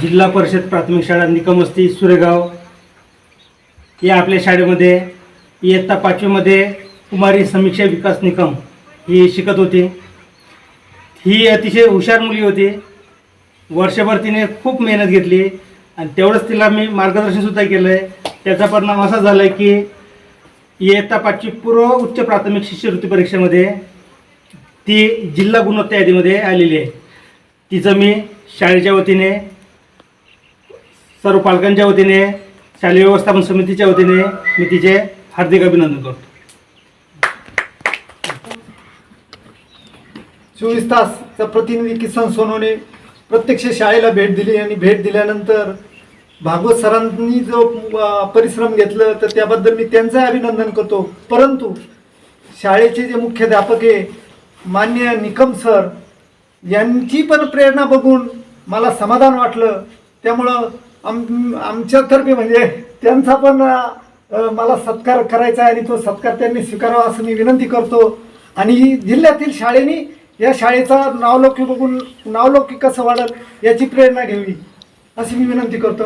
जिल्हा परिषद प्राथमिक शाळा निकमस्ती सुरेगाव या आपल्या शाळेमध्ये इयत्ता 5वीमध्ये कुमारी समीक्षा विकास निकम ही शिकत होती। ही अतिशय हुशार मुली होती। वर्षभर तिने खूप मेहनत घेतली आणि तेवढंच तिला मी मार्गदर्शनसुद्धा केलं आहे। त्याचा परिणाम असा झाला आहे की इयत्ता 5वी पूर्व उच्च प्राथमिक शिष्यवृत्ती परीक्षेमध्ये ती जिल्हा गुणवत्ता यादीमध्ये आलेली आहे। तिचं मी शाळेच्या वतीने, सर्व पालकांच्या वतीने, शालेय व्यवस्थापन समितीच्या वतीने मी तिचे हार्दिक अभिनंदन करतो। 24 तासचा प्रतिनिधी किसन सोनवणे प्रत्यक्ष शाळेला भेट दिली आणि भेट दिल्यानंतर भागवत सरांनी जो परिश्रम घेतलं तर त्याबद्दल मी त्यांचं अभिनंदन करतो। परंतु शाळेचे जे मुख्याध्यापक आहे माननीय निकम सर यांची पण प्रेरणा बघून मला समाधान वाटलं। त्यामुळं आमच्यातर्फे म्हणजे त्यांचा पण मला सत्कार करायचा आहे आणि तो सत्कार त्यांनी स्वीकारावा असं मी विनंती करतो। आणि जिल्ह्यातील शाळेनी या शाळेचा नावलौकिक बघून नावलौकिक कसं वाढेल याची प्रेरणा घ्यावी अशी मी विनंती करतो।